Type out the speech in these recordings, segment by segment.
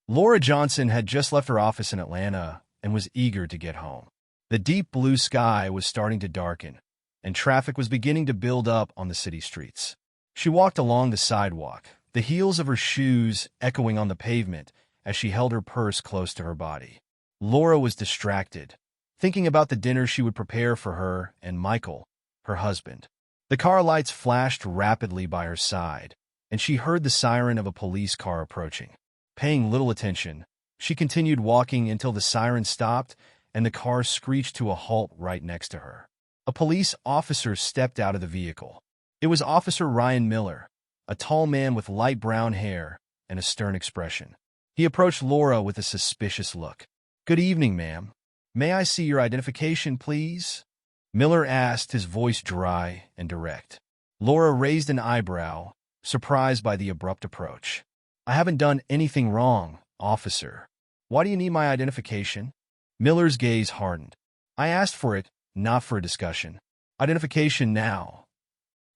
Laura Johnson had just left her office in Atlanta and was eager to get home. The deep blue sky was starting to darken, and traffic was beginning to build up on the city streets. She walked along the sidewalk, the heels of her shoes echoing on the pavement as she held her purse close to her body. Laura was distracted, thinking about the dinner she would prepare for her and Michael, her husband. The car lights flashed rapidly by her side, and she heard the siren of a police car approaching. Paying little attention, she continued walking until the siren stopped and the car screeched to a halt right next to her. A police officer stepped out of the vehicle. It was Officer Ryan Miller, a tall man with light brown hair and a stern expression. He approached Laura with a suspicious look. "Good evening, ma'am. May I see your identification, please?" Miller asked, his voice dry and direct. Laura raised an eyebrow, surprised by the abrupt approach. "I haven't done anything wrong, officer. Why do you need my identification?" Miller's gaze hardened. "I asked for it, not for a discussion. Identification now."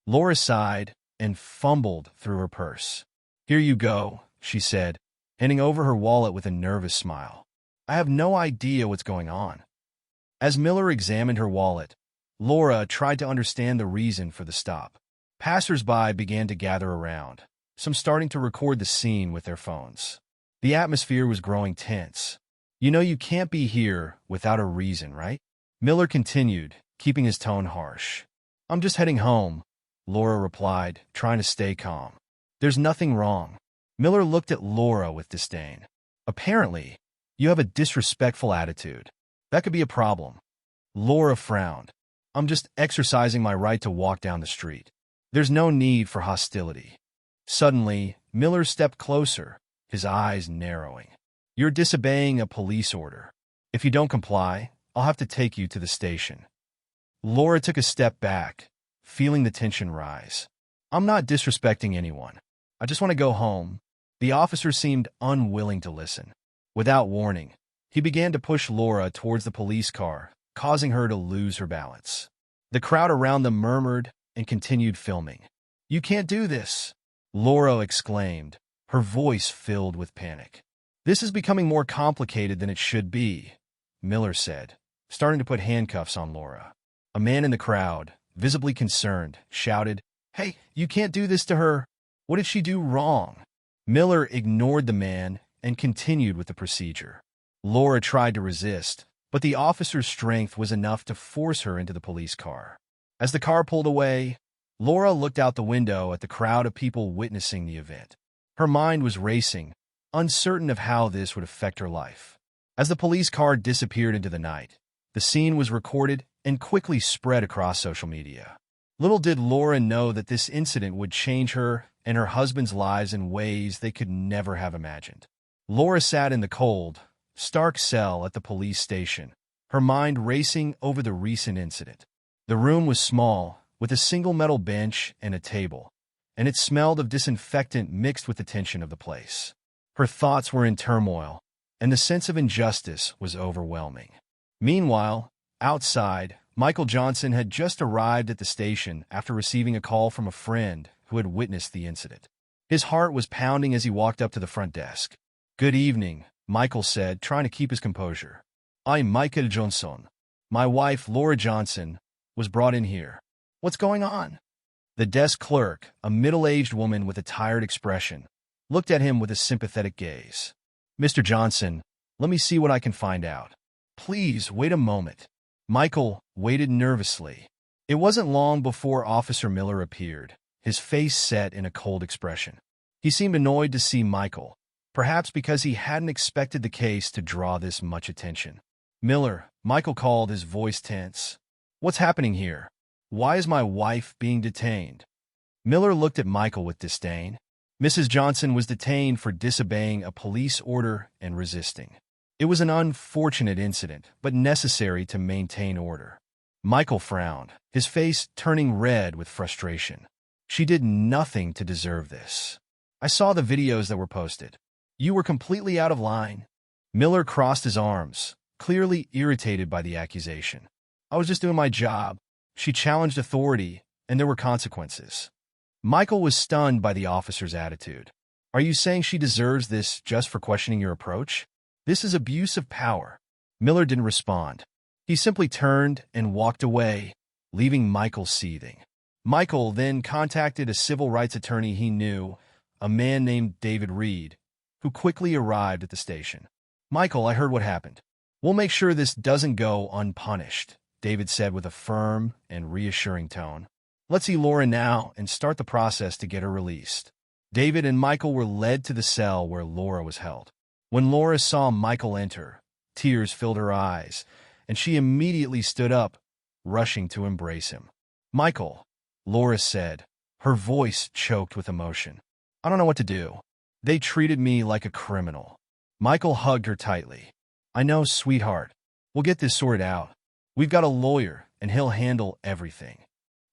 Laura sighed and fumbled through her purse. "Here you go," she said, handing over her wallet with a nervous smile. "I have no idea what's going on." As Miller examined her wallet, Laura tried to understand the reason for the stop. Passers-by began to gather around, some starting to record the scene with their phones. The atmosphere was growing tense. "You know you can't be here without a reason, right?" Miller continued, keeping his tone harsh. "I'm just heading home," Laura replied, trying to stay calm. "There's nothing wrong." Miller looked at Laura with disdain. "Apparently, you have a disrespectful attitude. That could be a problem." Laura frowned. "I'm just exercising my right to walk down the street. There's no need for hostility." Suddenly, Miller stepped closer, his eyes narrowing. "You're disobeying a police order. If you don't comply, I'll have to take you to the station." Laura took a step back, feeling the tension rise. "I'm not disrespecting anyone. I just want to go home." The officer seemed unwilling to listen. Without warning, he began to push Laura towards the police car, causing her to lose her balance. The crowd around them murmured and continued filming. "You can't do this!" Laura exclaimed, her voice filled with panic. "This is becoming more complicated than it should be," Miller said, starting to put handcuffs on Laura. A man in the crowd, visibly concerned, shouted, "Hey, you can't do this to her! What did she do wrong?" Miller ignored the man and continued with the procedure. Laura tried to resist, but the officer's strength was enough to force her into the police car. As the car pulled away, Laura looked out the window at the crowd of people witnessing the event. Her mind was racing, uncertain of how this would affect her life. As the police car disappeared into the night, the scene was recorded and quickly spread across social media. Little did Laura know that this incident would change her and her husband's lives in ways they could never have imagined. Laura sat in the cold, stark cell at the police station, her mind racing over the recent incident. The room was small, with a single metal bench and a table, and it smelled of disinfectant mixed with the tension of the place. Her thoughts were in turmoil, and the sense of injustice was overwhelming. Meanwhile, outside, Michael Johnson had just arrived at the station after receiving a call from a friend who had witnessed the incident. His heart was pounding as he walked up to the front desk. "Good evening," Michael said, trying to keep his composure. "I'm Michael Johnson. My wife, Laura Johnson, was brought in here. What's going on?" The desk clerk, a middle-aged woman with a tired expression, looked at him with a sympathetic gaze. "Mr. Johnson, let me see what I can find out." "Please, wait a moment." Michael waited nervously. It wasn't long before Officer Miller appeared, his face set in a cold expression. He seemed annoyed to see Michael, perhaps because he hadn't expected the case to draw this much attention. "Miller," Michael called, his voice tense. "What's happening here? Why is my wife being detained?" Miller looked at Michael with disdain. Mrs. Johnson was detained for disobeying a police order and resisting. It was an unfortunate incident, but necessary to maintain order. Michael frowned, his face turning red with frustration. "She did nothing to deserve this. I saw the videos that were posted. You were completely out of line." Miller crossed his arms, clearly irritated by the accusation. "I was just doing my job. She challenged authority, and there were consequences." Michael was stunned by the officer's attitude. Are you saying she deserves this just for questioning your approach? This is abuse of power. Miller didn't respond. He simply turned and walked away, leaving Michael seething. Michael then contacted a civil rights attorney he knew, a man named David Reed, who quickly arrived at the station. "Michael, I heard what happened. We'll make sure this doesn't go unpunished," David said with a firm and reassuring tone. "Let's see Laura now and start the process to get her released." David and Michael were led to the cell where Laura was held. When Laura saw Michael enter, tears filled her eyes, and she immediately stood up, rushing to embrace him. "Michael," Laura said, her voice choked with emotion. "I don't know what to do. They treated me like a criminal." Michael hugged her tightly. "I know, sweetheart. We'll get this sorted out. We've got a lawyer, and he'll handle everything."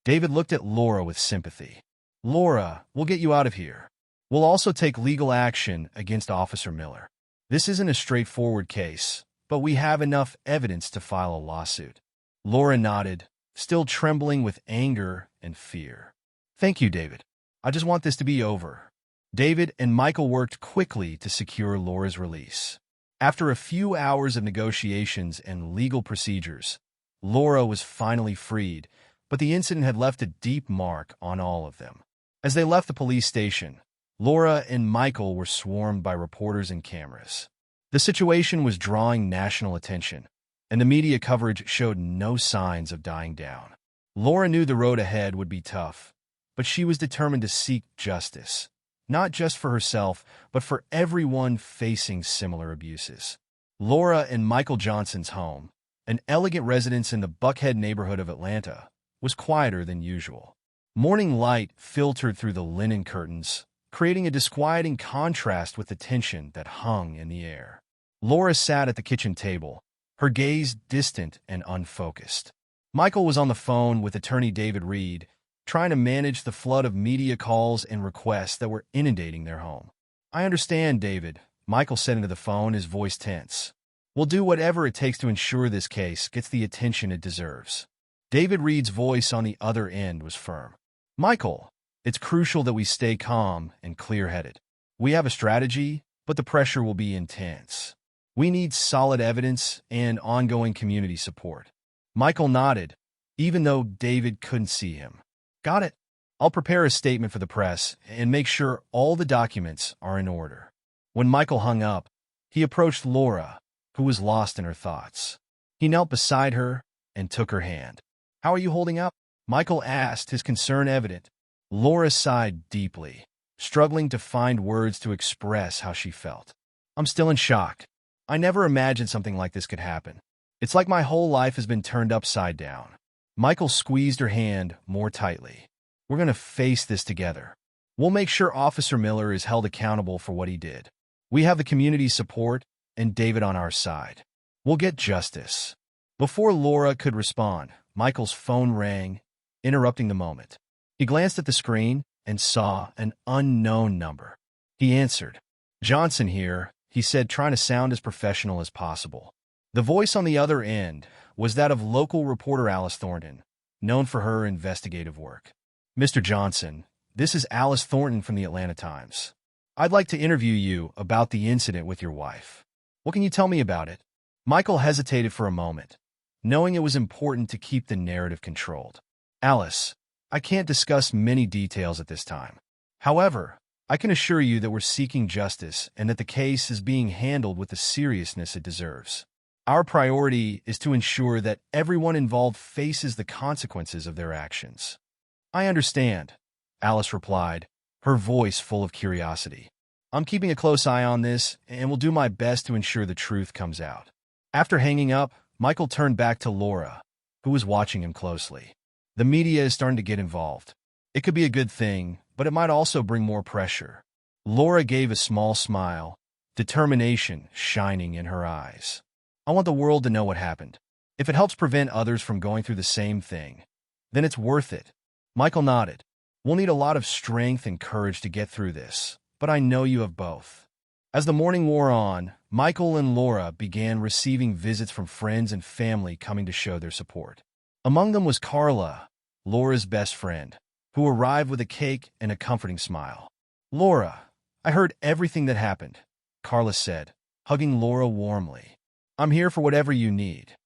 David looked at Laura with sympathy. "Laura, we'll get you out of here. We'll also take legal action against Officer Miller. This isn't a straightforward case, but we have enough evidence to file a lawsuit." Laura nodded, still trembling with anger and fear. "Thank you, David. I just want this to be over." David and Michael worked quickly to secure Laura's release. After a few hours of negotiations and legal procedures, Laura was finally freed, but the incident had left a deep mark on all of them. As they left the police station, Laura and Michael were swarmed by reporters and cameras. The situation was drawing national attention, and the media coverage showed no signs of dying down. Laura knew the road ahead would be tough, but she was determined to seek justice, not just for herself, but for everyone facing similar abuses. Laura and Michael Johnson's home, an elegant residence in the Buckhead neighborhood of Atlanta, was quieter than usual. Morning light filtered through the linen curtains, creating a disquieting contrast with the tension that hung in the air. Laura sat at the kitchen table, her gaze distant and unfocused. Michael was on the phone with attorney David Reed, trying to manage the flood of media calls and requests that were inundating their home. "I understand, David," Michael said into the phone, his voice tense. "We'll do whatever it takes to ensure this case gets the attention it deserves." David Reed's voice on the other end was firm. "Michael, it's crucial that we stay calm and clear-headed. We have a strategy, but the pressure will be intense. We need solid evidence and ongoing community support." Michael nodded, even though David couldn't see him. "Got it. I'll prepare a statement for the press and make sure all the documents are in order." When Michael hung up, he approached Laura, who was lost in her thoughts. He knelt beside her and took her hand. "How are you holding up?" Michael asked, his concern evident. Laura sighed deeply, struggling to find words to express how she felt. "I'm still in shock. I never imagined something like this could happen. It's like my whole life has been turned upside down." Michael squeezed her hand more tightly. "We're going to face this together. We'll make sure Officer Miller is held accountable for what he did. We have the community's support and David on our side. We'll get justice." Before Laura could respond, Michael's phone rang, interrupting the moment. He glanced at the screen and saw an unknown number. He answered. "Johnson here," he said, trying to sound as professional as possible. The voice on the other end was that of local reporter Alice Thornton, known for her investigative work. "Mr. Johnson, this is Alice Thornton from the Atlanta Times. I'd like to interview you about the incident with your wife. What can you tell me about it?" Michael hesitated for a moment, knowing it was important to keep the narrative controlled. "Alice, I can't discuss many details at this time. However, I can assure you that we're seeking justice and that the case is being handled with the seriousness it deserves. Our priority is to ensure that everyone involved faces the consequences of their actions." "I understand," Alice replied, her voice full of curiosity. "I'm keeping a close eye on this and will do my best to ensure the truth comes out." After hanging up, Michael turned back to Laura, who was watching him closely. "The media is starting to get involved. It could be a good thing, but it might also bring more pressure." Laura gave a small smile, determination shining in her eyes. "I want the world to know what happened. If it helps prevent others from going through the same thing, then it's worth it." Michael nodded. "We'll need a lot of strength and courage to get through this, but I know you have both." As the morning wore on, Michael and Laura began receiving visits from friends and family coming to show their support. Among them was Carla, Laura's best friend, who arrived with a cake and a comforting smile. "Laura, I heard everything that happened, Carla said, hugging Laura warmly. I'm here for whatever you need.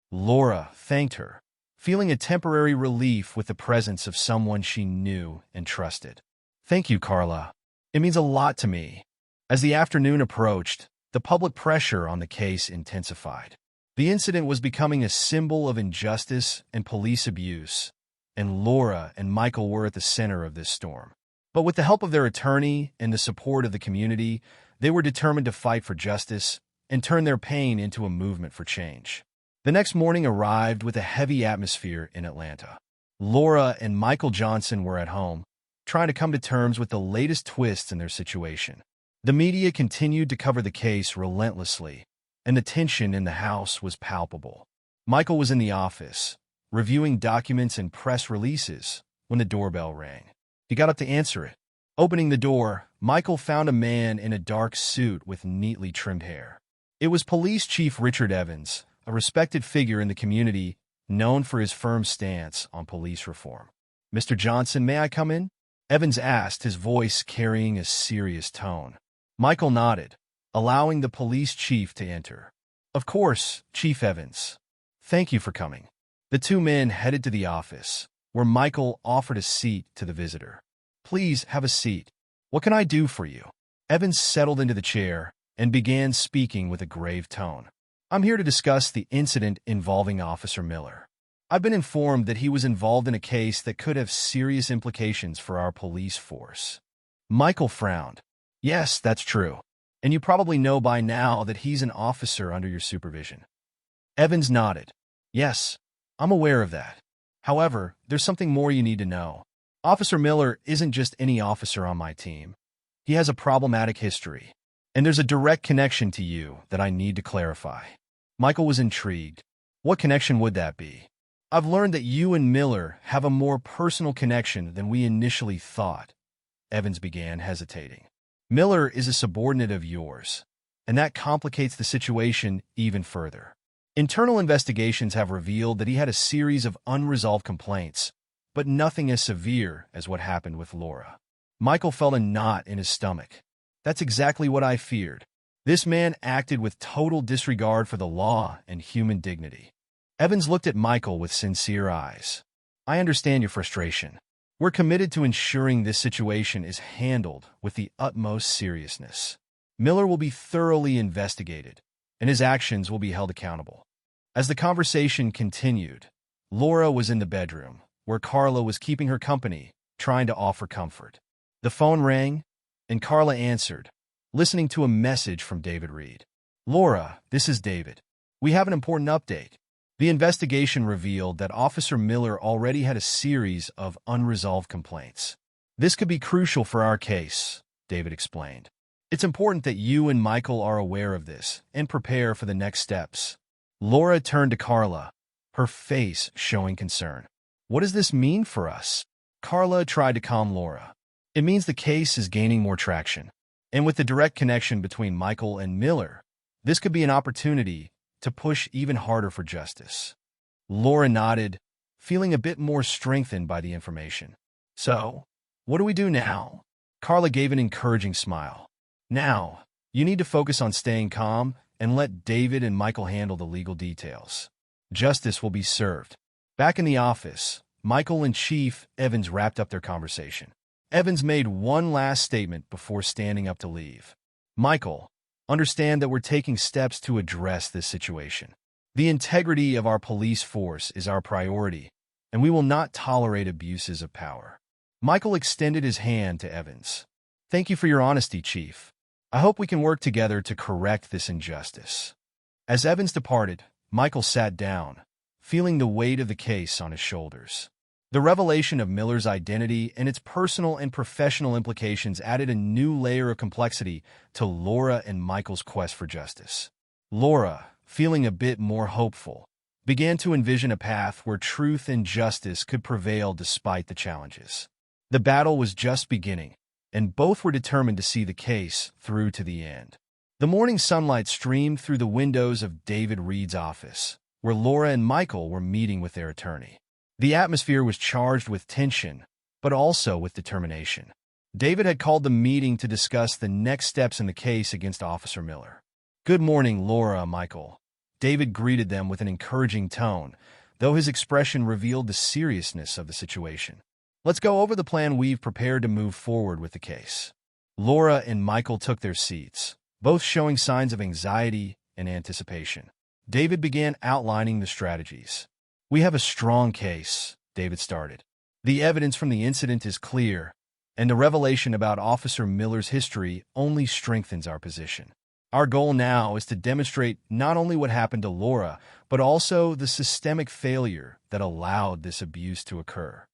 Laura thanked her, feeling a temporary relief with the presence of someone she knew and trusted. Thank you, Carla. It means a lot to me. As the afternoon approached, the public pressure on the case intensified. The incident was becoming a symbol of injustice and police abuse, and Laura and Michael were at the center of this storm. But with the help of their attorney and the support of the community, they were determined to fight for justice and turn their pain into a movement for change. The next morning arrived with a heavy atmosphere in Atlanta. Laura and Michael Johnson were at home, trying to come to terms with the latest twists in their situation. The media continued to cover the case relentlessly, and the tension in the house was palpable. Michael was in the office, reviewing documents and press releases, when the doorbell rang. He got up to answer it. Opening the door, Michael found a man in a dark suit with neatly trimmed hair. It was Police Chief Richard Evans, a respected figure in the community known for his firm stance on police reform. Mr. Johnson, may I come in? Evans asked, his voice carrying a serious tone. Michael nodded, allowing the police chief to enter. Of course, Chief Evans. Thank you for coming. The two men headed to the office, where Michael offered a seat to the visitor. Please have a seat. What can I do for you? Evans settled into the chair and began speaking with a grave tone. I'm here to discuss the incident involving Officer Miller. I've been informed that he was involved in a case that could have serious implications for our police force. Michael frowned. Yes, that's true. And you probably know by now that he's an officer under your supervision. Evans nodded. Yes, I'm aware of that. However, there's something more you need to know. Officer Miller isn't just any officer on my team. He has a problematic history, and there's a direct connection to you that I need to clarify. Michael was intrigued. What connection would that be? I've learned that you and Miller have a more personal connection than we initially thought. Evans began, hesitating. Miller is a subordinate of yours, and that complicates the situation even further. Internal investigations have revealed that he had a series of unresolved complaints, but nothing as severe as what happened with Laura. Michael felt a knot in his stomach. That's exactly what I feared. This man acted with total disregard for the law and human dignity. Evans looked at Michael with sincere eyes. I understand your frustration. We're committed to ensuring this situation is handled with the utmost seriousness. Miller will be thoroughly investigated, and his actions will be held accountable. As the conversation continued, Laura was in the bedroom, where Carla was keeping her company, trying to offer comfort. The phone rang, and Carla answered, listening to a message from David Reed. Laura, this is David. We have an important update. The investigation revealed that Officer Miller already had a series of unresolved complaints. This could be crucial for our case, David explained. It's important that you and Michael are aware of this and prepare for the next steps. Laura turned to Carla, her face showing concern. What does this mean for us? Carla tried to calm Laura. It means the case is gaining more traction. And with the direct connection between Michael and Miller, this could be an opportunity to push even harder for justice. Laura nodded, feeling a bit more strengthened by the information. So, what do we do now? Carla gave an encouraging smile. Now, you need to focus on staying calm and let David and Michael handle the legal details. Justice will be served. Back in the office, Michael and Chief Evans wrapped up their conversation. Evans made one last statement before standing up to leave. Michael, understand that we're taking steps to address this situation. The integrity of our police force is our priority, and we will not tolerate abuses of power. Michael extended his hand to Evans. Thank you for your honesty, Chief. I hope we can work together to correct this injustice. As Evans departed, Michael sat down, feeling the weight of the case on his shoulders. The revelation of Miller's identity and its personal and professional implications added a new layer of complexity to Laura and Michael's quest for justice. Laura, feeling a bit more hopeful, began to envision a path where truth and justice could prevail despite the challenges. The battle was just beginning, and both were determined to see the case through to the end. The morning sunlight streamed through the windows of David Reed's office, where Laura and Michael were meeting with their attorney. The atmosphere was charged with tension, but also with determination. David had called the meeting to discuss the next steps in the case against Officer Miller. "Good morning, Laura, Michael." David greeted them with an encouraging tone, though his expression revealed the seriousness of the situation. "Let's go over the plan we've prepared to move forward with the case." Laura and Michael took their seats, both showing signs of anxiety and anticipation. David began outlining the strategies. "We have a strong case," David started. "The evidence from the incident is clear, and the revelation about Officer Miller's history only strengthens our position. Our goal now is to demonstrate not only what happened to Laura, but also the systemic failure that allowed this abuse to occur."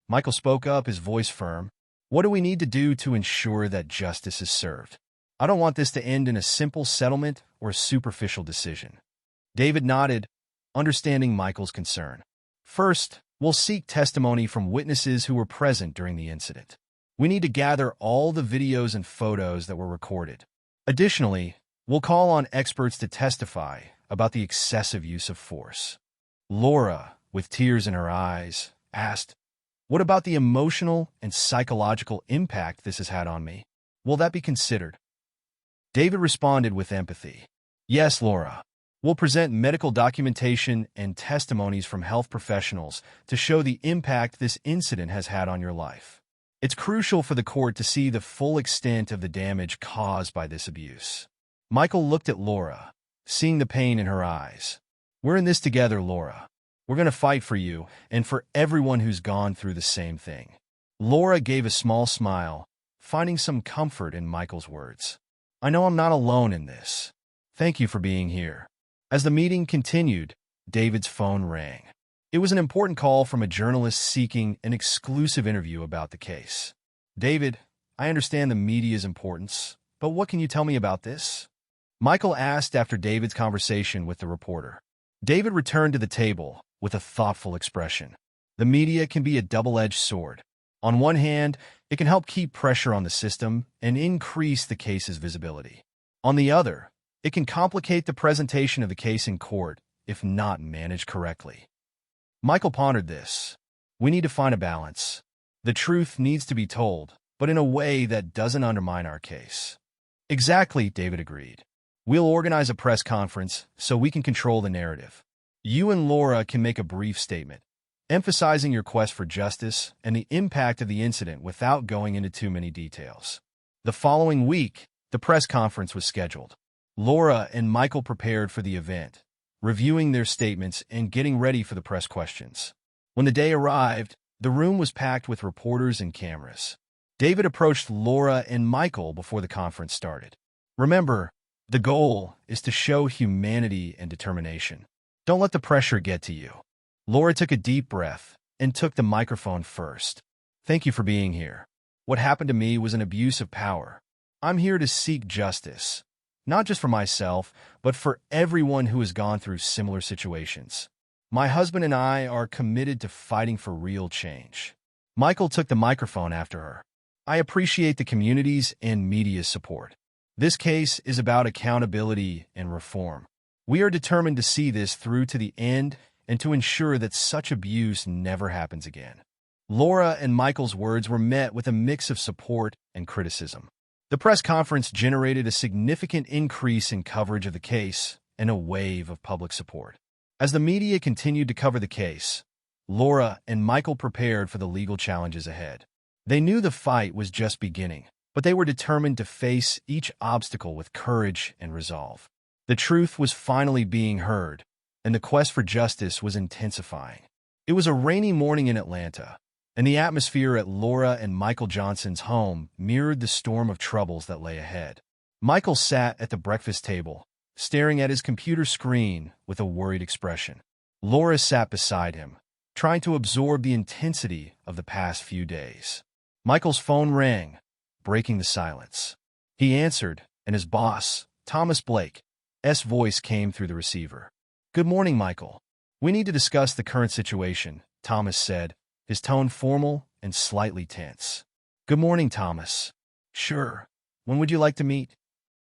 Michael spoke up, his voice firm. "What do we need to do to ensure that justice is served? I don't want this to end in a simple settlement or a superficial decision." David nodded, understanding Michael's concern. "First, we'll seek testimony from witnesses who were present during the incident. We need to gather all the videos and photos that were recorded. Additionally, we'll call on experts to testify about the excessive use of force." Laura, with tears in her eyes, asked, "What about the emotional and psychological impact this has had on me? Will that be considered?" David responded with empathy. "Yes, Laura. We'll present medical documentation and testimonies from health professionals to show the impact this incident has had on your life. It's crucial for the court to see the full extent of the damage caused by this abuse." Michael looked at Laura, seeing the pain in her eyes. "We're in this together, Laura. We're going to fight for you and for everyone who's gone through the same thing." Laura gave a small smile, finding some comfort in Michael's words. "I know I'm not alone in this. Thank you for being here." As the meeting continued, David's phone rang. It was an important call from a journalist seeking an exclusive interview about the case. "David, I understand the media's importance, but what can you tell me about this?" Michael asked after David's conversation with the reporter. David returned to the table with a thoughtful expression. "The media can be a double-edged sword. On one hand, it can help keep pressure on the system and increase the case's visibility. On the other, it can complicate the presentation of the case in court if not managed correctly." Michael pondered this. "We need to find a balance. The truth needs to be told, but in a way that doesn't undermine our case." "Exactly," David agreed. "We'll organize a press conference so we can control the narrative. You and Laura can make a brief statement, emphasizing your quest for justice and the impact of the incident without going into too many details." The following week, the press conference was scheduled. Laura and Michael prepared for the event, reviewing their statements and getting ready for the press questions. When the day arrived, the room was packed with reporters and cameras. David approached Laura and Michael before the conference started. "Remember, the goal is to show humanity and determination. Don't let the pressure get to you." Laura took a deep breath and took the microphone first. "Thank you for being here. What happened to me was an abuse of power. I'm here to seek justice. Not just for myself, but for everyone who has gone through similar situations. My husband and I are committed to fighting for real change." Michael took the microphone after her. "I appreciate the community's and media's support. This case is about accountability and reform. We are determined to see this through to the end and to ensure that such abuse never happens again." Laura and Michael's words were met with a mix of support and criticism. The press conference generated a significant increase in coverage of the case and a wave of public support. As the media continued to cover the case, Laura and Michael prepared for the legal challenges ahead. They knew the fight was just beginning, but they were determined to face each obstacle with courage and resolve. The truth was finally being heard, and the quest for justice was intensifying. It was a rainy morning in Atlanta, and the atmosphere at Laura and Michael Johnson's home mirrored the storm of troubles that lay ahead. Michael sat at the breakfast table, staring at his computer screen with a worried expression. Laura sat beside him, trying to absorb the intensity of the past few days. Michael's phone rang, breaking the silence. He answered, and his boss, Thomas Blake's voice came through the receiver. "Good morning, Michael. We need to discuss the current situation," Thomas said, his tone formal and slightly tense. "Good morning, Thomas." "Sure. When would you like to meet?"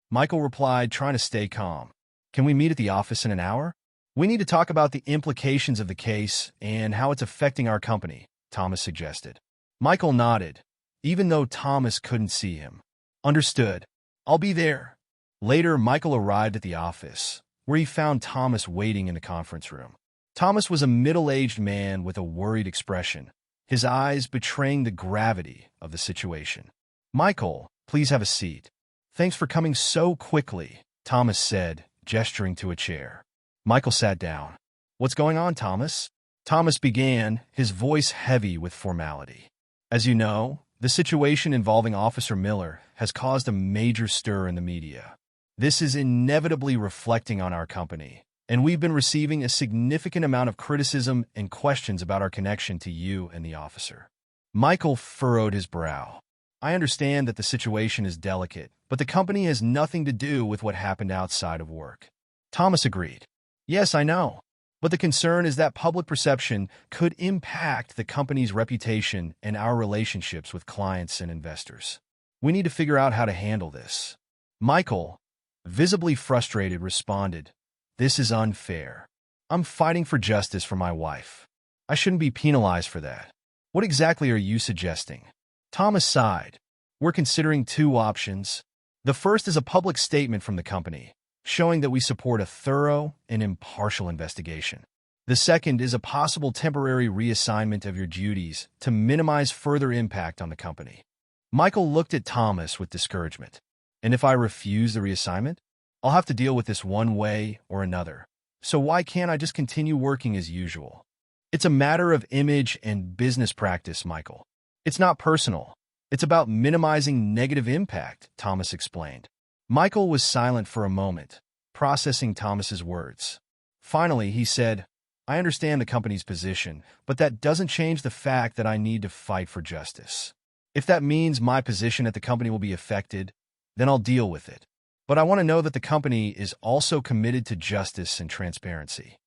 Michael replied, trying to stay calm. "Can we meet at the office in an hour? We need to talk about the implications of the case and how it's affecting our company," Thomas suggested. Michael nodded, even though Thomas couldn't see him. Understood. I'll be there. Later, Michael arrived at the office, where he found Thomas waiting in the conference room. Thomas was a middle-aged man with a worried expression, his eyes betraying the gravity of the situation. "Michael, please have a seat. Thanks for coming so quickly," Thomas said, gesturing to a chair. Michael sat down. "What's going on, Thomas?" Thomas began, his voice heavy with formality. "As you know, the situation involving Officer Miller has caused a major stir in the media. This is inevitably reflecting on our company, and we've been receiving a significant amount of criticism and questions about our connection to you and the officer." Michael furrowed his brow. "I understand that the situation is delicate, but the company has nothing to do with what happened outside of work." Thomas agreed. "Yes, I know. But the concern is that public perception could impact the company's reputation and our relationships with clients and investors. We need to figure out how to handle this." Michael, visibly frustrated, responded, "This is unfair. I'm fighting for justice for my wife. I shouldn't be penalized for that. What exactly are you suggesting?" Thomas sighed. "We're considering two options. The first is a public statement from the company, showing that we support a thorough and impartial investigation. The second is a possible temporary reassignment of your duties to minimize further impact on the company." Michael looked at Thomas with discouragement. "And if I refuse the reassignment, I'll have to deal with this one way or another. So why can't I just continue working as usual?" "It's a matter of image and business practice, Michael. It's not personal. It's about minimizing negative impact," Thomas explained. Michael was silent for a moment, processing Thomas's words. Finally, he said, "I understand the company's position, but that doesn't change the fact that I need to fight for justice. If that means my position at the company will be affected, then I'll deal with it. But I want to know that the company is also committed to justice and transparency."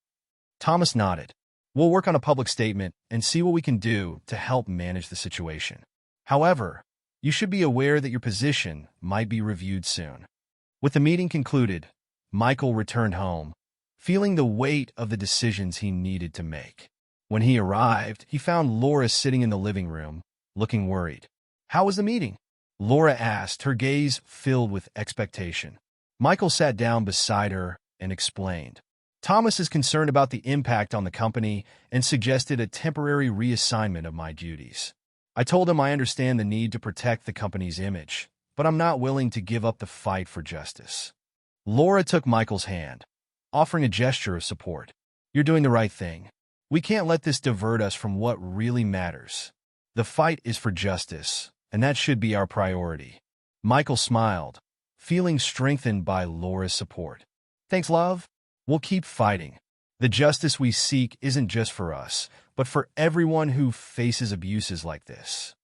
Thomas nodded. "We'll work on a public statement and see what we can do to help manage the situation. However, you should be aware that your position might be reviewed soon." With the meeting concluded, Michael returned home, feeling the weight of the decisions he needed to make. When he arrived, he found Laura sitting in the living room, looking worried. "How was the meeting?" Laura asked, her gaze filled with expectation. Michael sat down beside her and explained. "Thomas is concerned about the impact on the company and suggested a temporary reassignment of my duties. I told him I understand the need to protect the company's image, but I'm not willing to give up the fight for justice." Laura took Michael's hand, offering a gesture of support. "You're doing the right thing. We can't let this divert us from what really matters. The fight is for justice, and that should be our priority." Michael smiled, feeling strengthened by Laura's support. "Thanks, love. We'll keep fighting. The justice we seek isn't just for us, but for everyone who faces abuses like this."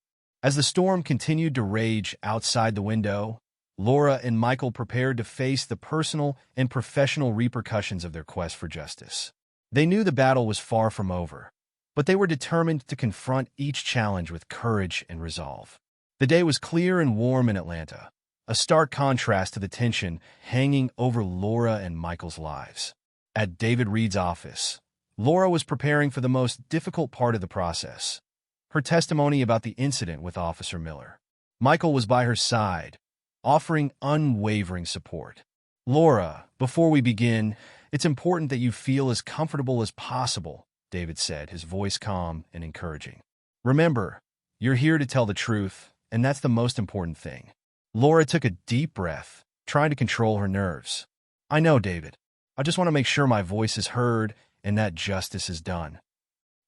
As the storm continued to rage outside the window, Laura and Michael prepared to face the personal and professional repercussions of their quest for justice. They knew the battle was far from over, but they were determined to confront each challenge with courage and resolve. The day was clear and warm in Atlanta, a stark contrast to the tension hanging over Laura and Michael's lives. At David Reed's office, Laura was preparing for the most difficult part of the process, her testimony about the incident with Officer Miller. Michael was by her side, offering unwavering support. "Laura, before we begin, it's important that you feel as comfortable as possible," David said, his voice calm and encouraging. "Remember, you're here to tell the truth, and that's the most important thing." Laura took a deep breath, trying to control her nerves. "I know, David. I just want to make sure my voice is heard and that justice is done."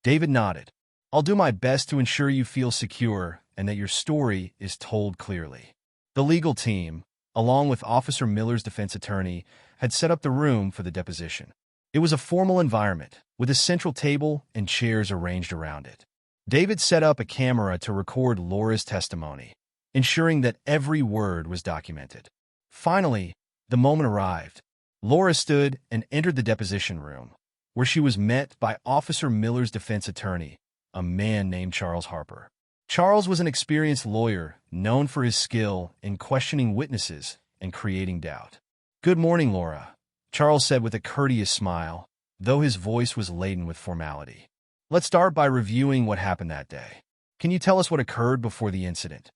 David nodded. "I'll do my best to ensure you feel secure and that your story is told clearly." The legal team, along with Officer Miller's defense attorney, had set up the room for the deposition. It was a formal environment, with a central table and chairs arranged around it. David set up a camera to record Laura's testimony, ensuring that every word was documented. Finally, the moment arrived. Laura stood and entered the deposition room, where she was met by Officer Miller's defense attorney, a man named Charles Harper. Charles was an experienced lawyer known for his skill in questioning witnesses and creating doubt. "Good morning, Laura," Charles said with a courteous smile, though his voice was laden with formality. "Let's start by reviewing what happened that day." Can you tell us what occurred before the incident?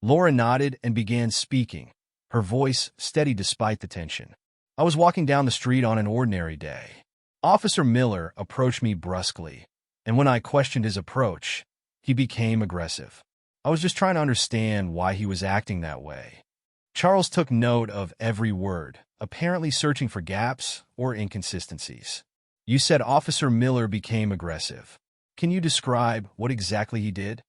Laura nodded and began speaking, her voice steady despite the tension. I was walking down the street on an ordinary day. Officer Miller approached me brusquely, and when I questioned his approach, he became aggressive. I was just trying to understand why he was acting that way. Charles took note of every word, apparently searching for gaps or inconsistencies. You said Officer Miller became aggressive. Can you describe what exactly he did?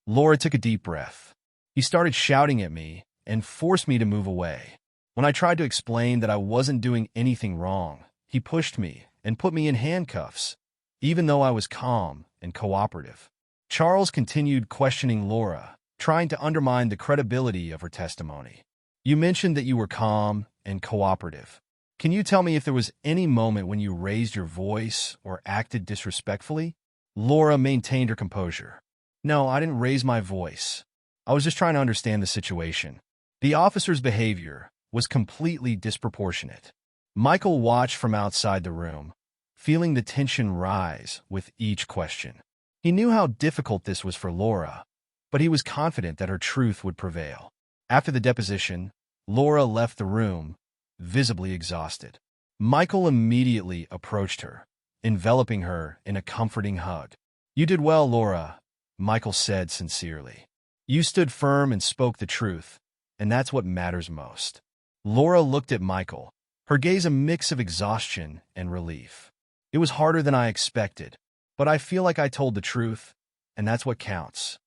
Laura took a deep breath. He started shouting at me and forced me to move away. When I tried to explain that I wasn't doing anything wrong, he pushed me and put me in handcuffs, even though I was calm and cooperative. Charles continued questioning Laura, trying to undermine the credibility of her testimony. You mentioned that you were calm and cooperative. Can you tell me if there was any moment when you raised your voice or acted disrespectfully? Laura maintained her composure. No, I didn't raise my voice. I was just trying to understand the situation. The officer's behavior was completely disproportionate. Michael watched from outside the room, feeling the tension rise with each question. He knew how difficult this was for Laura, but he was confident that her truth would prevail. After the deposition, Laura left the room, visibly exhausted. Michael immediately approached her, enveloping her in a comforting hug. You did well, Laura, Michael said sincerely. You stood firm and spoke the truth, and that's what matters most. Laura looked at Michael, her gaze a mix of exhaustion and relief. It was harder than I expected, but I feel like I told the truth, and that's what counts.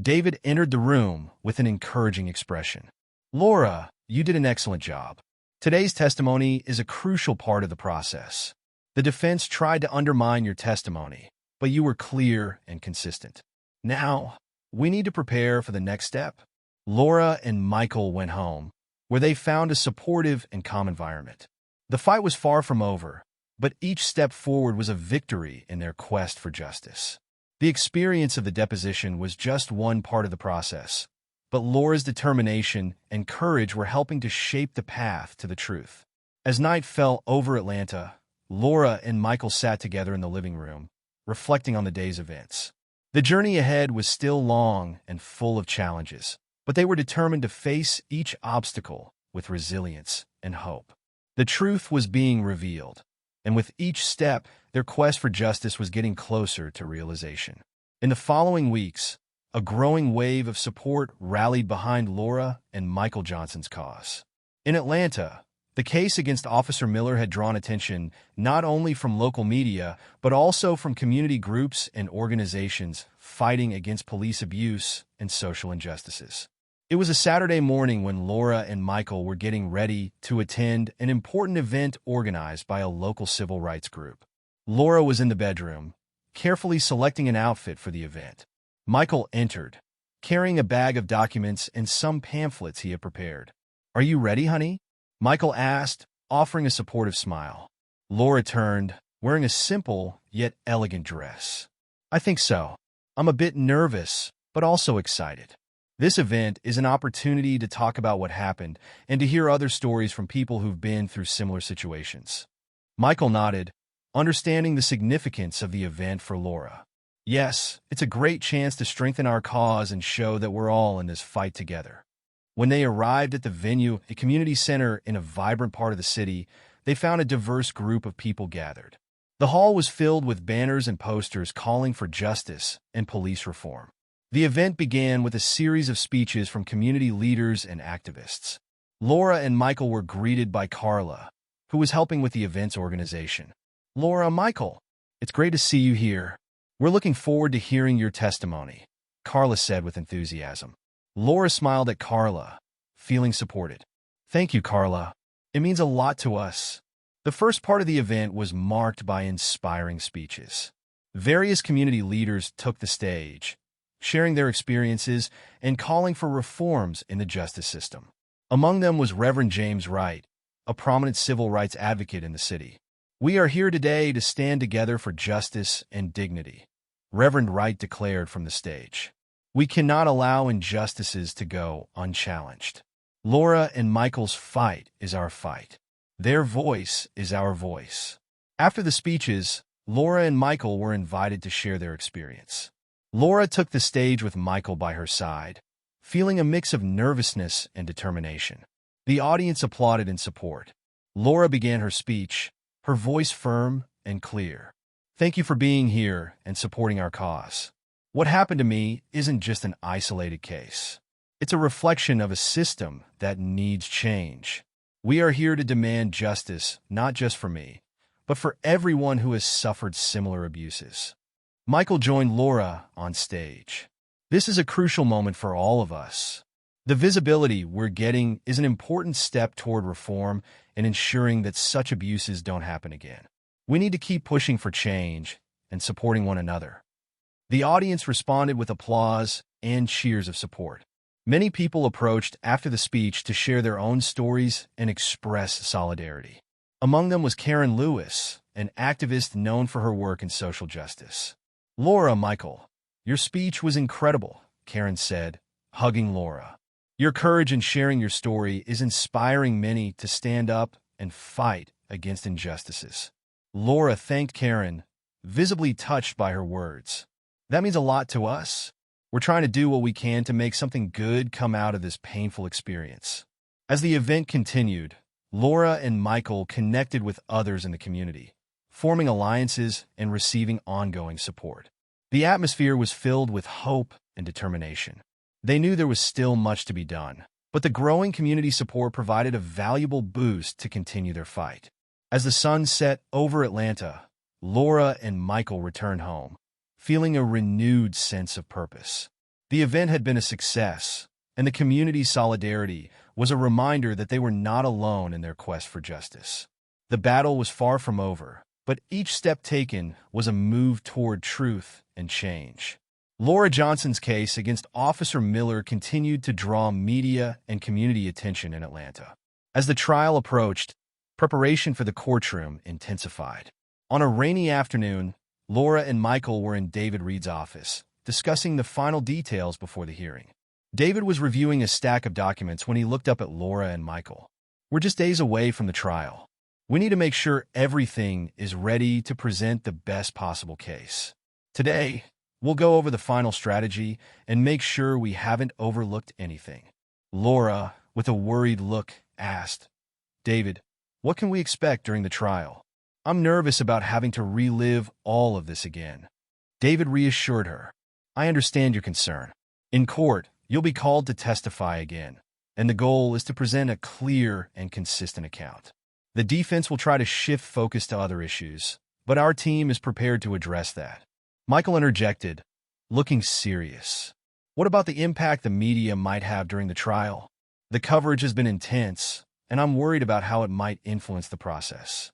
David entered the room with an encouraging expression. Laura, you did an excellent job. Today's testimony is a crucial part of the process. The defense tried to undermine your testimony, but you were clear and consistent. Now, we need to prepare for the next step. Laura and Michael went home, where they found a supportive and calm environment. The fight was far from over, but each step forward was a victory in their quest for justice. The experience of the deposition was just one part of the process, but Laura's determination and courage were helping to shape the path to the truth. As night fell over Atlanta, Laura and Michael sat together in the living room, reflecting on the day's events. The journey ahead was still long and full of challenges, but they were determined to face each obstacle with resilience and hope. The truth was being revealed, and with each step, their quest for justice was getting closer to realization. In the following weeks, a growing wave of support rallied behind Laura and Michael Johnson's cause. In Atlanta, the case against Officer Miller had drawn attention not only from local media, but also from community groups and organizations fighting against police abuse and social injustices. It was a Saturday morning when Laura and Michael were getting ready to attend an important event organized by a local civil rights group. Laura was in the bedroom, carefully selecting an outfit for the event. Michael entered, carrying a bag of documents and some pamphlets he had prepared. Are you ready, honey? Michael asked, offering a supportive smile. Laura turned, wearing a simple yet elegant dress. I think so. I'm a bit nervous, but also excited. This event is an opportunity to talk about what happened and to hear other stories from people who've been through similar situations. Michael nodded, understanding the significance of the event for Laura. Yes, it's a great chance to strengthen our cause and show that we're all in this fight together. When they arrived at the venue, a community center in a vibrant part of the city, they found a diverse group of people gathered. The hall was filled with banners and posters calling for justice and police reform. The event began with a series of speeches from community leaders and activists. Laura and Michael were greeted by Carla, who was helping with the event's organization. Laura, Michael, it's great to see you here. We're looking forward to hearing your testimony, Carla said with enthusiasm. Laura smiled at Carla, feeling supported. Thank you, Carla. It means a lot to us. The first part of the event was marked by inspiring speeches. Various community leaders took the stage, sharing their experiences and calling for reforms in the justice system. Among them was Reverend James Wright, a prominent civil rights advocate in the city. We are here today to stand together for justice and dignity, Reverend Wright declared from the stage. We cannot allow injustices to go unchallenged. Laura and Michael's fight is our fight. Their voice is our voice. After the speeches, Laura and Michael were invited to share their experience. Laura took the stage with Michael by her side, feeling a mix of nervousness and determination. The audience applauded in support. Laura began her speech, her voice firm and clear. "Thank you for being here and supporting our cause. What happened to me isn't just an isolated case. It's a reflection of a system that needs change. We are here to demand justice, not just for me, but for everyone who has suffered similar abuses." Michael joined Laura on stage. "This is a crucial moment for all of us. The visibility we're getting is an important step toward reform and ensuring that such abuses don't happen again. We need to keep pushing for change and supporting one another." The audience responded with applause and cheers of support. Many people approached after the speech to share their own stories and express solidarity. Among them was Karen Lewis, an activist known for her work in social justice. "Laura, Michael, your speech was incredible," Karen said, hugging Laura. "Your courage in sharing your story is inspiring many to stand up and fight against injustices." Laura thanked Karen, visibly touched by her words. "That means a lot to us. We're trying to do what we can to make something good come out of this painful experience." As the event continued, Laura and Michael connected with others in the community, forming alliances and receiving ongoing support. The atmosphere was filled with hope and determination. They knew there was still much to be done, but the growing community support provided a valuable boost to continue their fight. As the sun set over Atlanta, Laura and Michael returned home, feeling a renewed sense of purpose. The event had been a success, and the community's solidarity was a reminder that they were not alone in their quest for justice. The battle was far from over, but each step taken was a move toward truth and change. Laura Johnson's case against Officer Miller continued to draw media and community attention in Atlanta. As the trial approached, preparation for the courtroom intensified. On a rainy afternoon, Laura and Michael were in David Reed's office, discussing the final details before the hearing. David was reviewing a stack of documents when he looked up at Laura and Michael. "We're just days away from the trial. We need to make sure everything is ready to present the best possible case. Today, we'll go over the final strategy and make sure we haven't overlooked anything." Laura, with a worried look, asked, "David, what can we expect during the trial? I'm nervous about having to relive all of this again." David reassured her, "I understand your concern. In court, you'll be called to testify again, and the goal is to present a clear and consistent account. The defense will try to shift focus to other issues, but our team is prepared to address that." Michael interjected, looking serious. "What about the impact the media might have during the trial? The coverage has been intense, and I'm worried about how it might influence the process."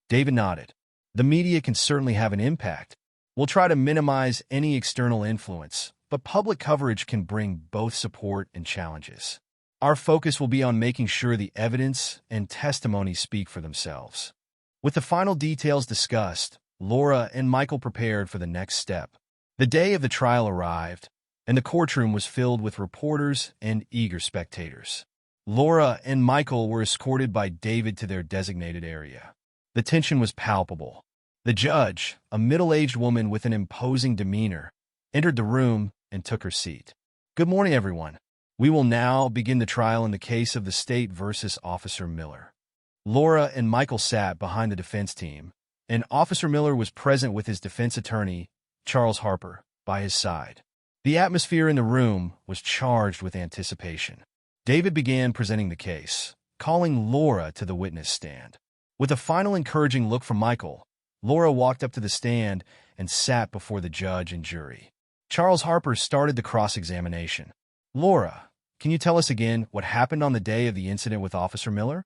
David nodded. "The media can certainly have an impact. We'll try to minimize any external influence, but public coverage can bring both support and challenges. Our focus will be on making sure the evidence and testimony speak for themselves." With the final details discussed, Laura and Michael prepared for the next step. The day of the trial arrived, and the courtroom was filled with reporters and eager spectators. Laura and Michael were escorted by David to their designated area. The tension was palpable. The judge, a middle-aged woman with an imposing demeanor, entered the room and took her seat. "Good morning, everyone. We will now begin the trial in the case of the state versus Officer Miller." Laura and Michael sat behind the defense team, and Officer Miller was present with his defense attorney, Charles Harper, by his side. The atmosphere in the room was charged with anticipation. David began presenting the case, calling Laura to the witness stand. With a final encouraging look from Michael, Laura walked up to the stand and sat before the judge and jury. Charles Harper started the cross-examination. "Laura, can you tell us again what happened on the day of the incident with Officer Miller?"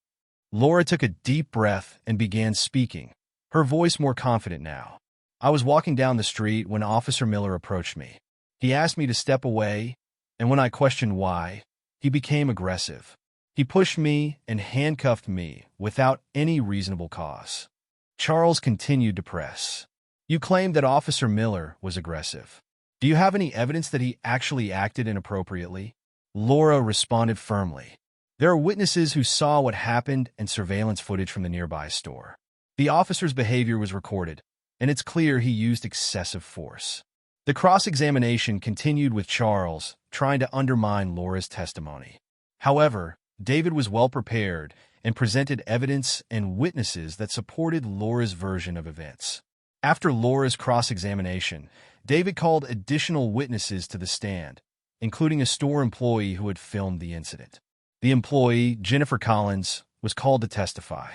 Laura took a deep breath and began speaking, her voice more confident now. "I was walking down the street when Officer Miller approached me. He asked me to step away, and when I questioned why, he became aggressive. He pushed me and handcuffed me without any reasonable cause." Charles continued to press. "You claimed that Officer Miller was aggressive. Do you have any evidence that he actually acted inappropriately?" Laura responded firmly. "There are witnesses who saw what happened and surveillance footage from the nearby store. The officer's behavior was recorded, and it's clear he used excessive force." The cross-examination continued with Charles, trying to undermine Laura's testimony. However, David was well prepared and presented evidence and witnesses that supported Laura's version of events. After Laura's cross-examination, David called additional witnesses to the stand, including a store employee who had filmed the incident. The employee, Jennifer Collins, was called to testify.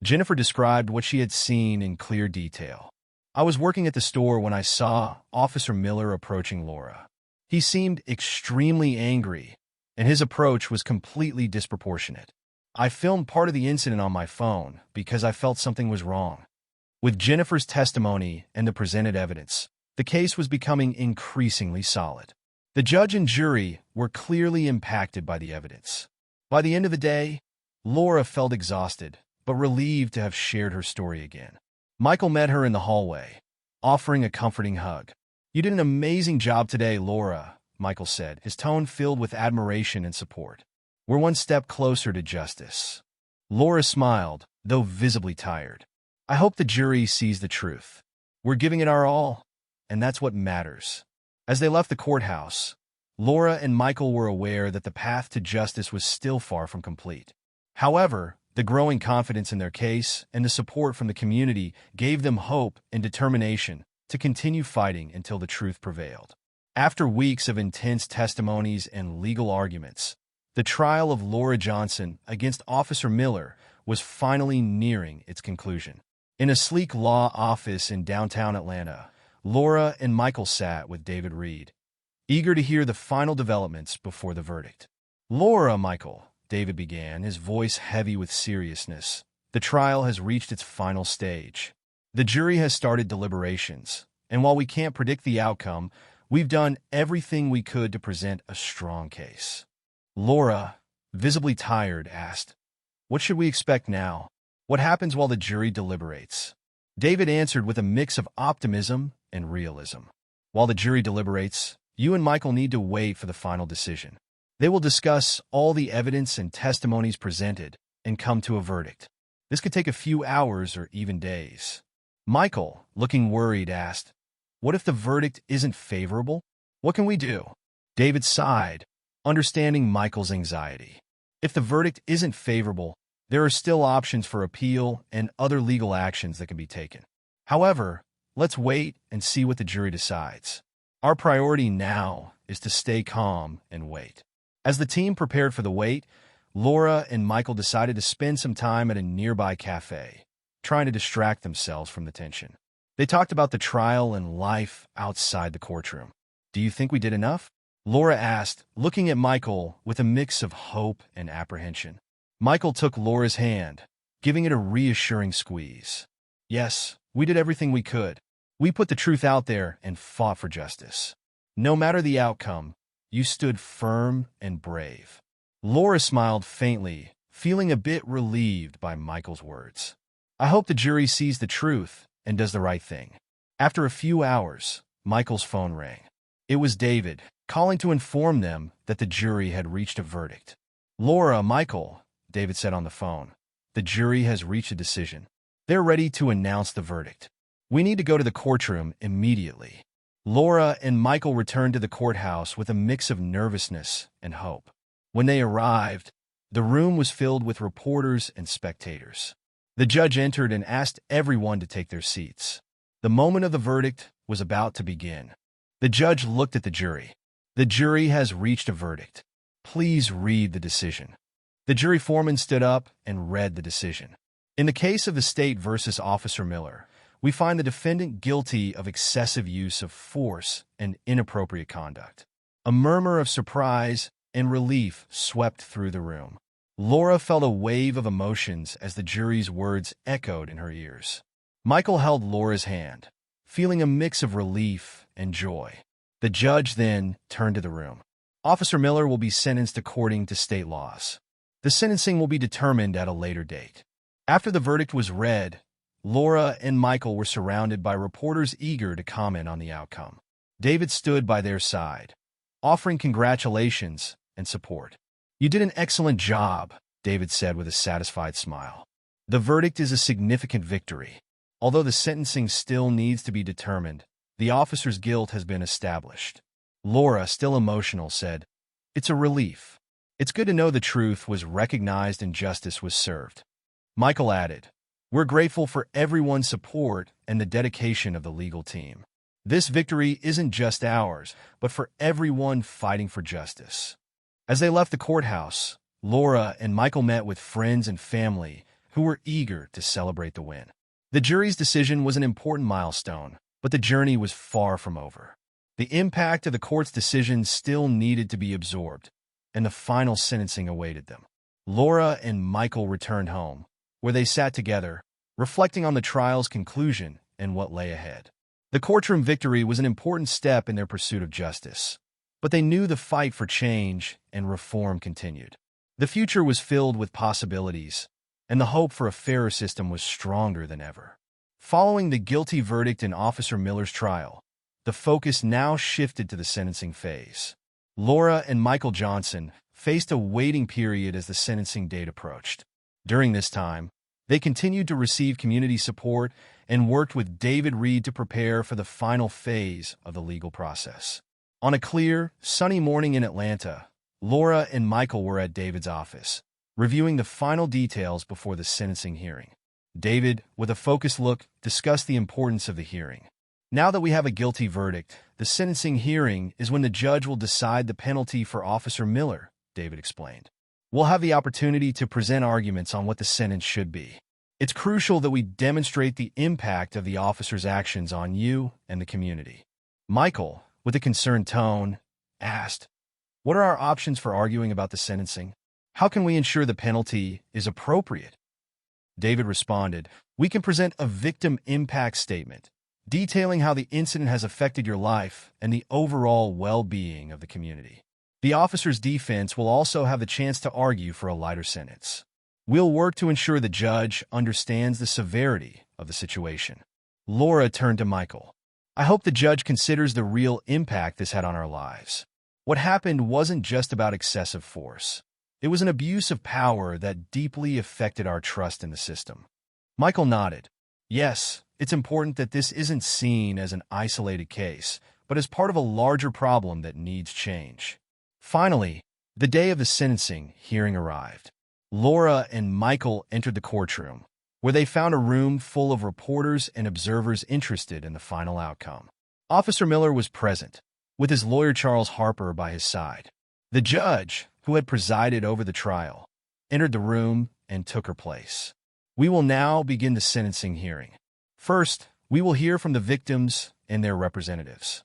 Jennifer described what she had seen in clear detail. "I was working at the store when I saw Officer Miller approaching Laura. He seemed extremely angry, and his approach was completely disproportionate. I filmed part of the incident on my phone because I felt something was wrong." With Jennifer's testimony and the presented evidence, the case was becoming increasingly solid. The judge and jury were clearly impacted by the evidence. By the end of the day, Laura felt exhausted, but relieved to have shared her story again. Michael met her in the hallway, offering a comforting hug. "You did an amazing job today, Laura," Michael said, his tone filled with admiration and support. "We're one step closer to justice." Laura smiled, though visibly tired. "I hope the jury sees the truth. We're giving it our all, and that's what matters." As they left the courthouse, Laura and Michael were aware that the path to justice was still far from complete. However, the growing confidence in their case and the support from the community gave them hope and determination to continue fighting until the truth prevailed. After weeks of intense testimonies and legal arguments, the trial of Laura Johnson against Officer Miller was finally nearing its conclusion. In a sleek law office in downtown Atlanta, Laura and Michael sat with David Reed, eager to hear the final developments before the verdict. "Laura, Michael," David began, his voice heavy with seriousness, "the trial has reached its final stage. The jury has started deliberations, and while we can't predict the outcome, we've done everything we could to present a strong case." Laura, visibly tired, asked, "What should we expect now? What happens while the jury deliberates?" David answered with a mix of optimism and realism. "While the jury deliberates, you and Michael need to wait for the final decision. They will discuss all the evidence and testimonies presented and come to a verdict. This could take a few hours or even days." Michael, looking worried, asked, "What if the verdict isn't favorable? What can we do?" David sighed, understanding Michael's anxiety. "If the verdict isn't favorable, there are still options for appeal and other legal actions that can be taken. However, let's wait and see what the jury decides. Our priority now is to stay calm and wait." As the team prepared for the wait, Laura and Michael decided to spend some time at a nearby cafe, trying to distract themselves from the tension. They talked about the trial and life outside the courtroom. "Do you think we did enough?" Laura asked, looking at Michael with a mix of hope and apprehension. Michael took Laura's hand, giving it a reassuring squeeze. "Yes, we did everything we could. We put the truth out there and fought for justice. No matter the outcome, you stood firm and brave." Laura smiled faintly, feeling a bit relieved by Michael's words. "I hope the jury sees the truth and does the right thing." After a few hours, Michael's phone rang. It was David, calling to inform them that the jury had reached a verdict. "Laura, Michael," David said on the phone, "the jury has reached a decision. They're ready to announce the verdict. We need to go to the courtroom immediately." Laura and Michael returned to the courthouse with a mix of nervousness and hope. When they arrived, the room was filled with reporters and spectators. The judge entered and asked everyone to take their seats. The moment of the verdict was about to begin. The judge looked at the jury. "The jury has reached a verdict. Please read the decision." The jury foreman stood up and read the decision. "In the case of the state versus Officer Miller, we find the defendant guilty of excessive use of force and inappropriate conduct." A murmur of surprise and relief swept through the room. Laura felt a wave of emotions as the jury's words echoed in her ears. Michael held Laura's hand, feeling a mix of relief and joy. The judge then turned to the room. "Officer Miller will be sentenced according to state laws. The sentencing will be determined at a later date." After the verdict was read, Laura and Michael were surrounded by reporters eager to comment on the outcome. David stood by their side, offering congratulations and support. "You did an excellent job," David said with a satisfied smile. "The verdict is a significant victory. Although the sentencing still needs to be determined, The officer's guilt has been established. Laura, still emotional, said, "It's a relief. It's good to know the truth was recognized and justice was served." Michael added, "We're grateful for everyone's support and the dedication of the legal team. This victory isn't just ours, but for everyone fighting for justice." As they left the courthouse, Laura and Michael met with friends and family who were eager to celebrate the win. The jury's decision was an important milestone, but the journey was far from over. The impact of the court's decision still needed to be absorbed, and the final sentencing awaited them. Laura and Michael returned home, where they sat together, reflecting on the trial's conclusion and what lay ahead. The courtroom victory was an important step in their pursuit of justice, but they knew the fight for change and reform continued. The future was filled with possibilities, and the hope for a fairer system was stronger than ever. Following the guilty verdict in Officer Miller's trial, the focus now shifted to the sentencing phase. Laura and Michael Johnson faced a waiting period as the sentencing date approached. During this time, they continued to receive community support and worked with David Reed to prepare for the final phase of the legal process. On a clear, sunny morning in Atlanta, Laura and Michael were at David's office, reviewing the final details before the sentencing hearing. David, with a focused look, discussed the importance of the hearing. "Now that we have a guilty verdict, the sentencing hearing is when the judge will decide the penalty for Officer Miller," David explained. "We'll have the opportunity to present arguments on what the sentence should be. It's crucial that we demonstrate the impact of the officer's actions on you and the community." Michael, with a concerned tone, asked, "What are our options for arguing about the sentencing? How can we ensure the penalty is appropriate?" David responded, "We can present a victim impact statement, detailing how the incident has affected your life and the overall well-being of the community. The officer's defense will also have the chance to argue for a lighter sentence. We'll work to ensure the judge understands the severity of the situation." Laura turned to Michael. "I hope the judge considers the real impact this had on our lives. What happened wasn't just about excessive force. It was an abuse of power that deeply affected our trust in the system." Michael nodded. "Yes, it's important that this isn't seen as an isolated case, but as part of a larger problem that needs change." Finally, the day of the sentencing hearing arrived. Laura and Michael entered the courtroom, where they found a room full of reporters and observers interested in the final outcome. Officer Miller was present, with his lawyer Charles Harper by his side. The judge, who had presided over the trial, entered the room and took her place. "We will now begin the sentencing hearing. First, we will hear from the victims and their representatives."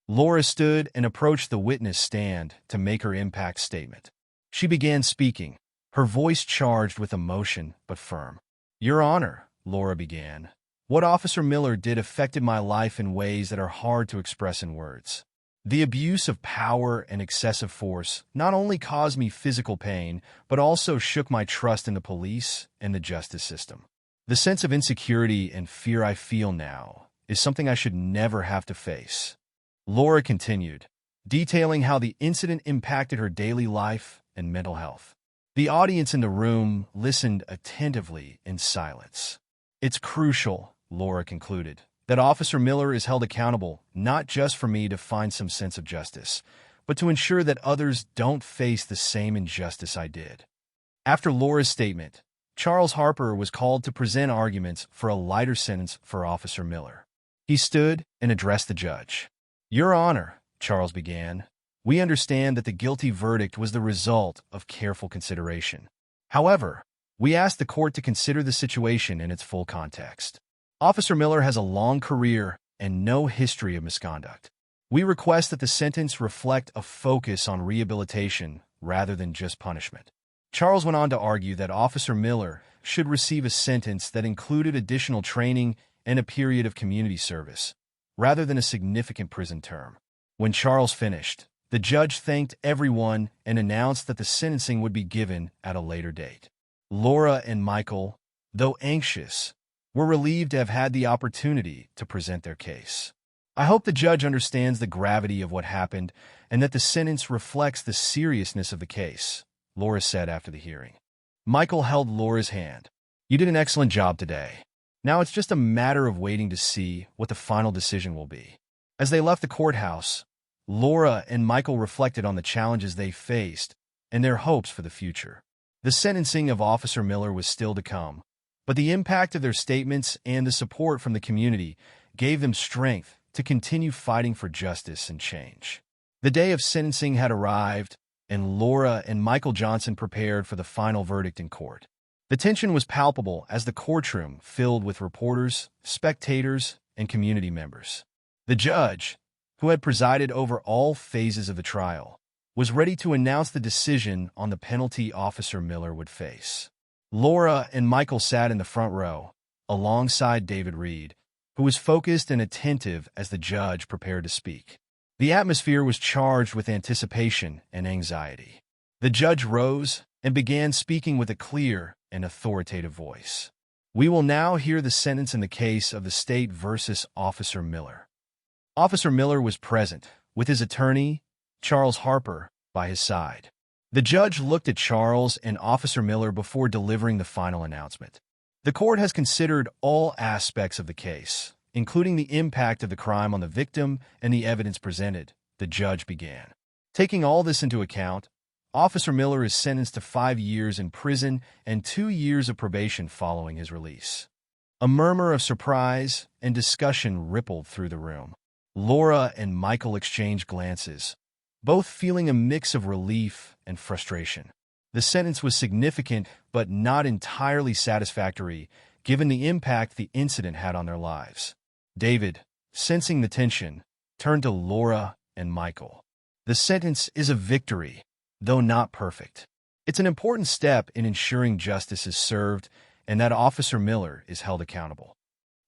Laura stood and approached the witness stand to make her impact statement. She began speaking, her voice charged with emotion but firm. "Your Honor," Laura began, "what Officer Miller did affected my life in ways that are hard to express in words. The abuse of power and excessive force not only caused me physical pain, but also shook my trust in the police and the justice system. The sense of insecurity and fear I feel now is something I should never have to face." Laura continued, detailing how the incident impacted her daily life and mental health. The audience in the room listened attentively in silence. "It's crucial," Laura concluded, "that Officer Miller is held accountable not just for me to find some sense of justice, but to ensure that others don't face the same injustice I did." After Laura's statement, Charles Harper was called to present arguments for a lighter sentence for Officer Miller. He stood and addressed the judge. "Your Honor," Charles began, "we understand that the guilty verdict was the result of careful consideration. However, we ask the court to consider the situation in its full context. Officer Miller has a long career and no history of misconduct. We request that the sentence reflect a focus on rehabilitation rather than just punishment." Charles went on to argue that Officer Miller should receive a sentence that included additional training and a period of community service, rather than a significant prison term. When Charles finished, the judge thanked everyone and announced that the sentencing would be given at a later date. Laura and Michael, though anxious, were relieved to have had the opportunity to present their case. "I hope the judge understands the gravity of what happened and that the sentence reflects the seriousness of the case," Laura said after the hearing. Michael held Laura's hand. "You did an excellent job today. Now it's just a matter of waiting to see what the final decision will be." As they left the courthouse, Laura and Michael reflected on the challenges they faced and their hopes for the future. The sentencing of Officer Miller was still to come, but the impact of their statements and the support from the community gave them strength to continue fighting for justice and change. The day of sentencing had arrived, and Laura and Michael Johnson prepared for the final verdict in court. The tension was palpable as the courtroom filled with reporters, spectators, and community members. The judge, who had presided over all phases of the trial, was ready to announce the decision on the penalty Officer Miller would face. Laura and Michael sat in the front row, alongside David Reed, who was focused and attentive as the judge prepared to speak. The atmosphere was charged with anticipation and anxiety. The judge rose and began speaking with a clear and authoritative voice. We will now hear the sentence in the case of the state versus Officer Miller. Officer Miller was present, with his attorney, Charles Harper, by his side. The judge looked at Charles and Officer Miller before delivering the final announcement. The court has considered all aspects of the case, including the impact of the crime on the victim and the evidence presented, the judge began. Taking all this into account, Officer Miller is sentenced to 5 years in prison and 2 years of probation following his release. A murmur of surprise and discussion rippled through the room. Laura and Michael exchanged glances, both feeling a mix of relief and frustration. The sentence was significant but not entirely satisfactory, given the impact the incident had on their lives. David, sensing the tension, turned to Laura and Michael. The sentence is a victory, though not perfect. It's an important step in ensuring justice is served and that Officer Miller is held accountable.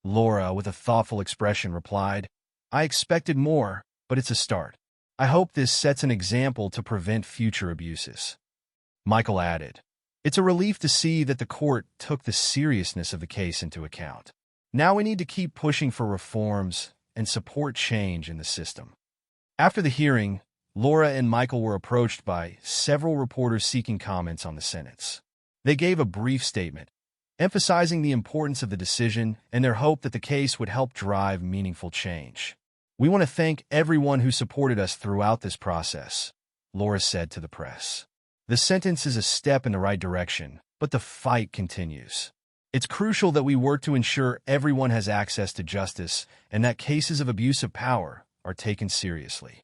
Laura, with a thoughtful expression, replied, I expected more, but it's a start. I hope this sets an example to prevent future abuses. Michael added, it's a relief to see that the court took the seriousness of the case into account. Now we need to keep pushing for reforms and support change in the system. After the hearing, Laura and Michael were approached by several reporters seeking comments on the sentence. They gave a brief statement, emphasizing the importance of the decision and their hope that the case would help drive meaningful change. We want to thank everyone who supported us throughout this process, Laura said to the press. The sentence is a step in the right direction, but the fight continues. It's crucial that we work to ensure everyone has access to justice and that cases of abuse of power are taken seriously.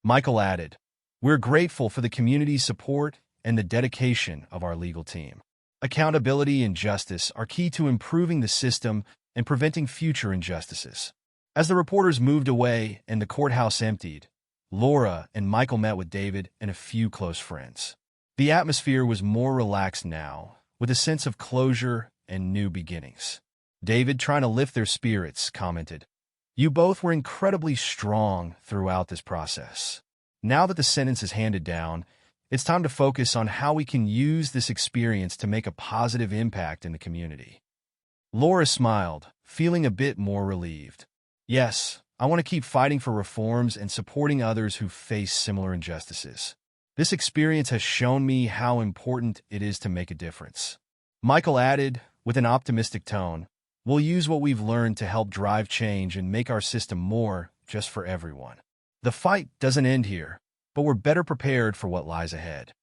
Michael added, we're grateful for the community's support and the dedication of our legal team. Accountability and justice are key to improving the system and preventing future injustices. As the reporters moved away and the courthouse emptied, Laura and Michael met with David and a few close friends. The atmosphere was more relaxed now, with a sense of closure and new beginnings. David, trying to lift their spirits, commented, you both were incredibly strong throughout this process. Now that the sentence is handed down, it's time to focus on how we can use this experience to make a positive impact in the community. Laura smiled, feeling a bit more relieved. Yes, I want to keep fighting for reforms and supporting others who face similar injustices. This experience has shown me how important it is to make a difference. Michael added, with an optimistic tone, we'll use what we've learned to help drive change and make our system more just for everyone. The fight doesn't end here, but we're better prepared for what lies ahead.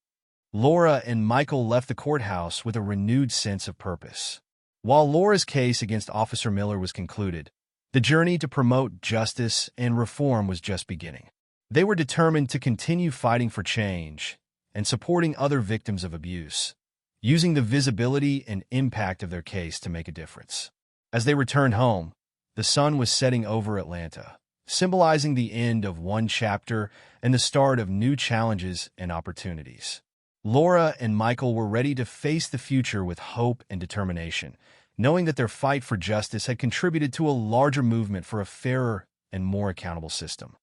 Laura and Michael left the courthouse with a renewed sense of purpose. While Laura's case against Officer Miller was concluded, the journey to promote justice and reform was just beginning. They were determined to continue fighting for change and supporting other victims of abuse, using the visibility and impact of their case to make a difference. As they returned home, the sun was setting over Atlanta, symbolizing the end of one chapter and the start of new challenges and opportunities. Laura and Michael were ready to face the future with hope and determination, knowing that their fight for justice had contributed to a larger movement for a fairer and more accountable system.